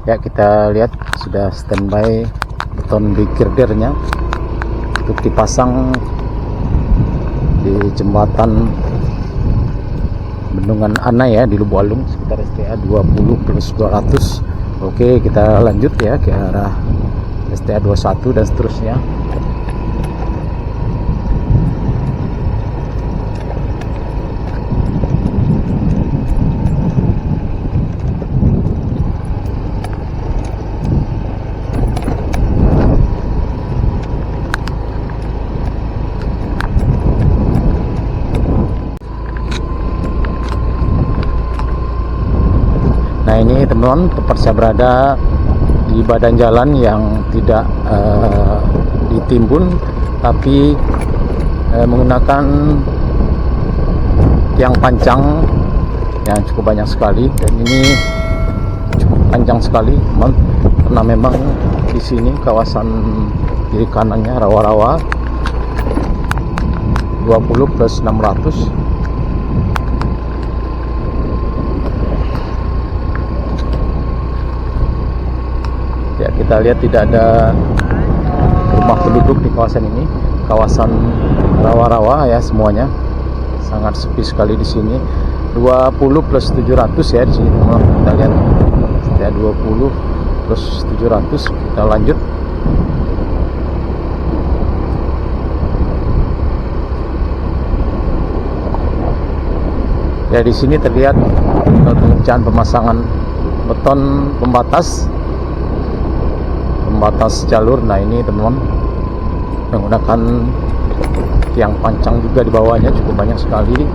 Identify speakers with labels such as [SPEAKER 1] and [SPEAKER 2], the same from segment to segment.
[SPEAKER 1] Ya, kita lihat sudah standby beton girdernya untuk dipasang di jembatan Bendungan Ana ya, di Lubuk Alung, sekitar STA 20 plus 200. Oke, kita lanjut ya ke arah STA 21 dan seterusnya. Nah, ini teman-teman, tempat saya berada di badan jalan yang tidak ditimbun, tapi menggunakan tiang pancang yang cukup banyak sekali, dan ini cukup panjang sekali teman, karena memang di sini kawasan kiri kanannya rawa-rawa 20 plus 600. Ya, kita lihat tidak ada rumah penduduk di kawasan ini. Kawasan rawa-rawa ya semuanya. Sangat sepi sekali di sini. 20 plus 700 ya di sini teman. Kita lihat ya, 20 plus 700. Kita lanjut. Ya, di sini terlihat pengerjaan pemasangan beton pembatas jalur. Nah, ini teman-teman menggunakan tiang pancang juga di bawahnya, cukup banyak sekali.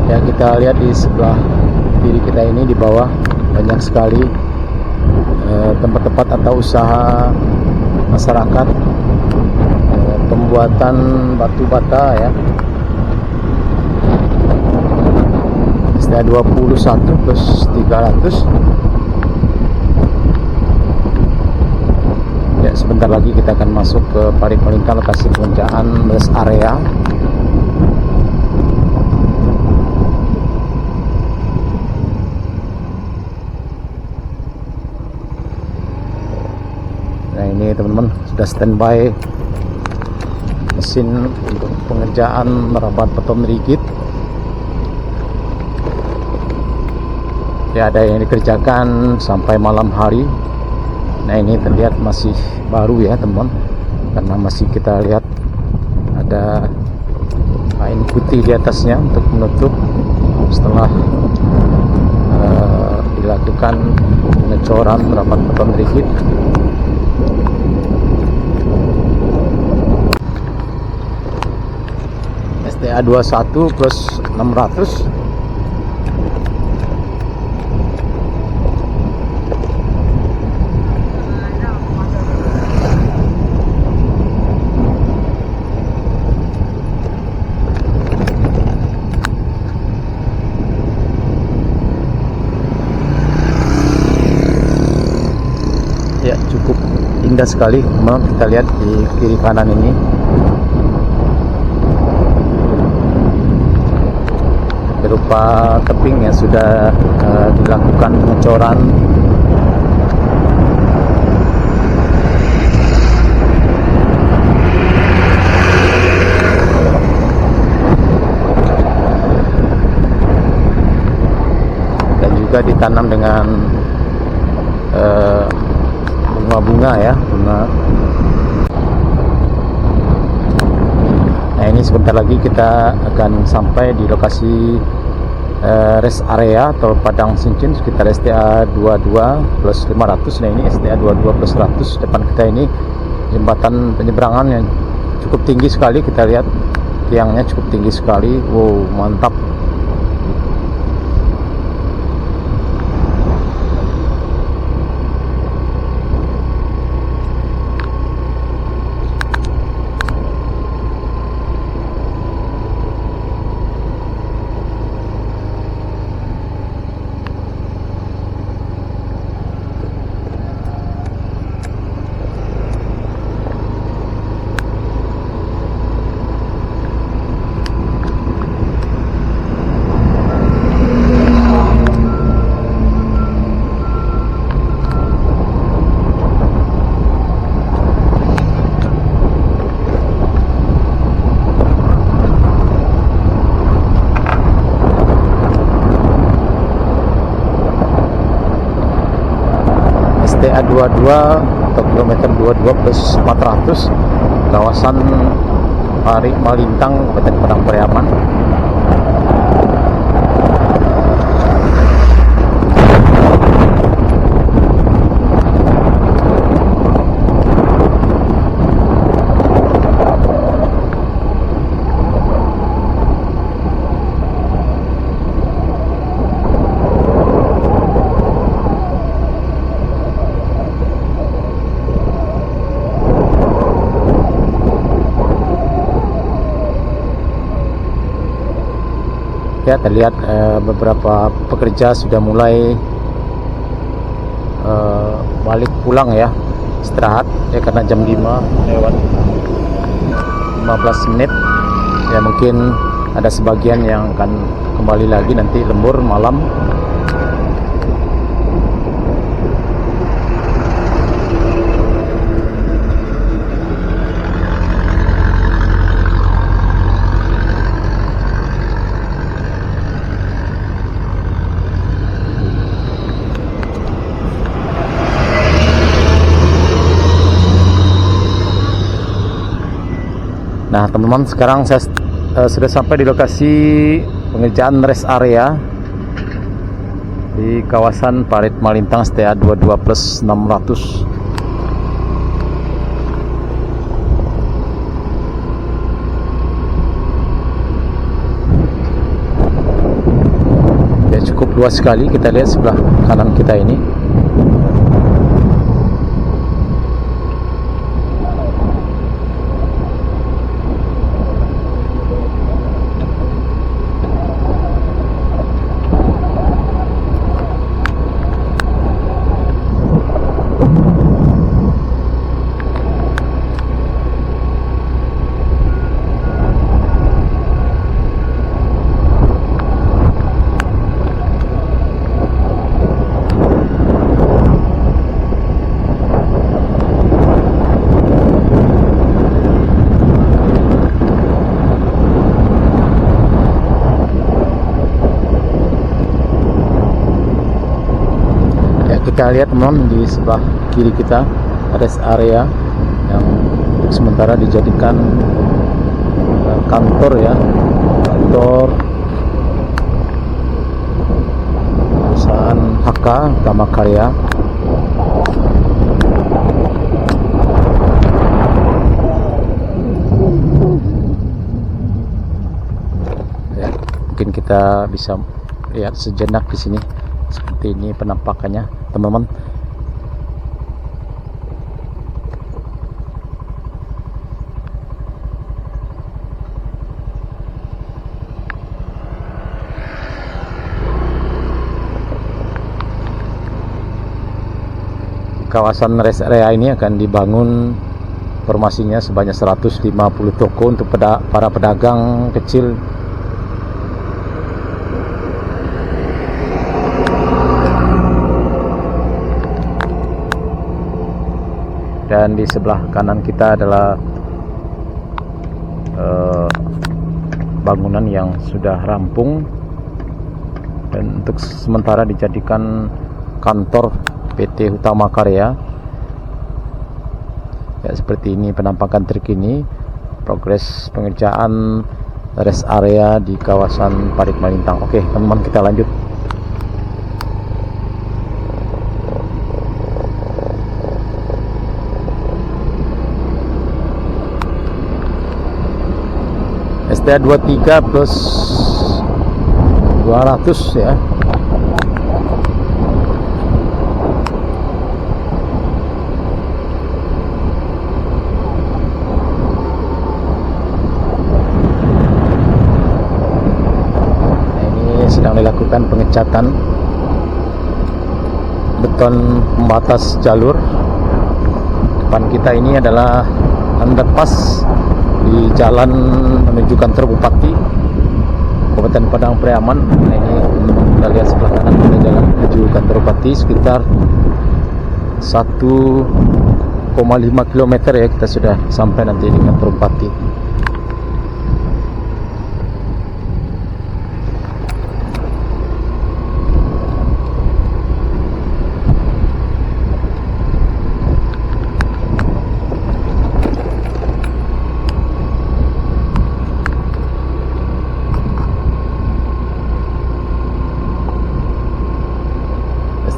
[SPEAKER 1] Ya, kita lihat di sebelah kiri kita ini, di bawah banyak sekali tempat-tempat atau usaha masyarakat pembuatan batu bata ya. STA 21 plus 300. Ya, sebentar lagi kita akan masuk ke Paripalingka, lokasi pengerjaan rest area. Nah, ini teman-teman sudah standby mesin untuk pengerjaan merapat beton rigid. Ya, ada yang dikerjakan sampai malam hari. Nah, ini terlihat masih baru ya teman-teman, karena masih kita lihat ada kain putih di atasnya untuk menutup setelah dilakukan pengecoran merapat beton rigid. STA 21 plus 600. Ya, cukup indah sekali teman, kita lihat di kiri kanan ini. Berupa tebing yang sudah dilakukan pengecoran. Dan juga ditanam dengan bunga-bunga ya, bunga. Nah, ini ini sebentar lagi kita akan sampai di lokasi rest area Tol Padang Sincin sekitar STA 22 plus 500. Nah, ini STA 22 plus 100. Depan kita ini jembatan penyeberangan yang cukup tinggi sekali. Kita lihat tiangnya cukup tinggi sekali. Wow, mantap. STA 22 atau kilometer 22 plus 400, kawasan Parit Malintang, Kabupaten Padang Pariaman. Ya, terlihat beberapa pekerja sudah mulai balik pulang ya, istirahat ya, karena jam 5 lewat 15 menit ya. Mungkin ada sebagian yang akan kembali lagi nanti lembur malam. Nah teman-teman, sekarang saya sudah sampai di lokasi pengerjaan rest area di kawasan Parit Malintang STA 22 plus 600. Ya, cukup luas sekali. Kita lihat sebelah kanan kita ini. Kita lihat teman, di sebelah kiri kita rest area yang sementara dijadikan kantor ya, kantor perusahaan HK Utama Karya. Ya, mungkin kita bisa lihat sejenak di sini. Seperti ini penampakannya teman-teman. Kawasan rest area ini akan dibangun formasinya sebanyak 150 toko untuk para pedagang kecil. Dan di sebelah kanan kita adalah bangunan yang sudah rampung dan untuk sementara dijadikan kantor PT Utama Karya. Ya, seperti ini penampakan terkini progres pengerjaan rest area di kawasan Parit Malintang. Oke teman-teman, kita lanjut. STA 23 plus 200 ya. Sedang dilakukan pengecatan beton pembatas jalur. Depan kita ini adalah underpass di jalan menuju kantor Bupati Kabupaten Padang Priaman. Nah, ini kita lihat sebelah kanan ada jalan menuju kantor Bupati sekitar 1,5 km ya, kita sudah sampai nanti di kantor Bupati.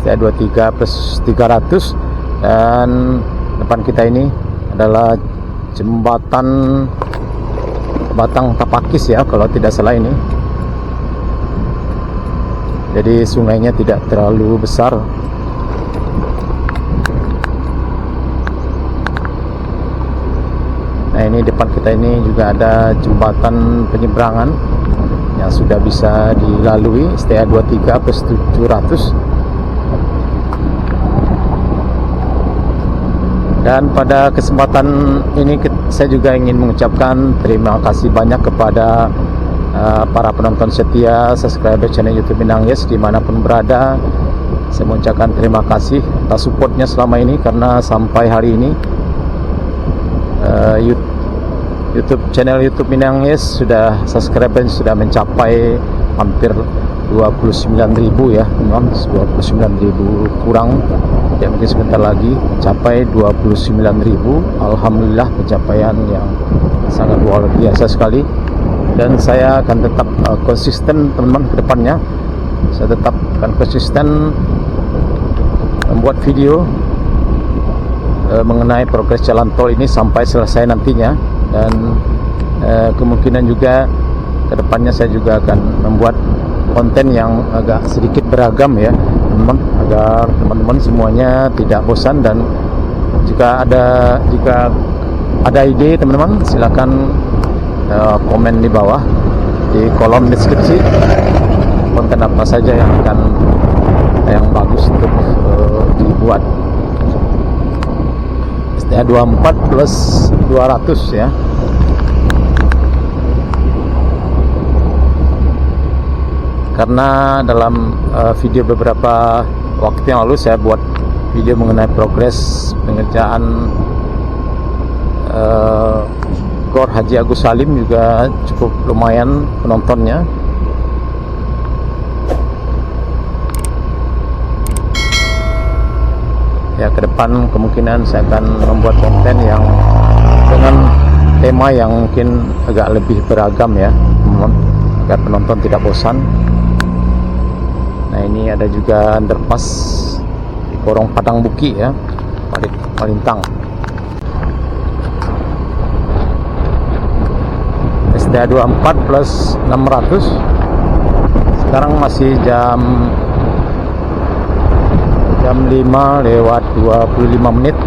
[SPEAKER 1] STA 23 plus 300, dan depan kita ini adalah jembatan Batang Tapakis ya, kalau tidak salah ini. Jadi sungainya tidak terlalu besar. Nah, ini depan kita ini juga ada jembatan penyeberangan yang sudah bisa dilalui, STA 23 plus 700. Dan pada kesempatan ini saya juga ingin mengucapkan terima kasih banyak kepada para penonton setia, subscriber channel YouTube Minang Yes dimanapun berada. Saya mengucapkan terima kasih atas supportnya selama ini, karena sampai hari ini YouTube channel YouTube Minang Yes sudah subscriber sudah mencapai hampir 29.000 ya teman-teman, 29.000 kurang ya, mungkin sebentar lagi capai 29.000. Alhamdulillah, pencapaian yang sangat luar biasa sekali, dan saya akan tetap konsisten teman-teman ke depannya. Saya tetap akan konsisten membuat video mengenai progres jalan tol ini sampai selesai nantinya, dan kemungkinan juga ke depannya saya juga akan membuat konten yang agak sedikit beragam ya teman-teman, agar teman-teman semuanya tidak bosan. Dan jika ada ide teman-teman, silakan komen di bawah di kolom deskripsi konten apa saja yang bagus untuk dibuat. STA 24 plus 200 ya. Karena dalam video beberapa waktu yang lalu saya buat video mengenai progres pengerjaan Gor Haji Agus Salim, juga cukup lumayan penontonnya. Ya, ke depan kemungkinan saya akan membuat konten yang dengan tema yang mungkin agak lebih beragam ya teman-teman, agar penonton tidak bosan. Nah, ini ada juga underpass di Korong Padang Buki ya, Parit Malintang. STA 24 plus 600. Sekarang masih jam 5 lewat 25 menit.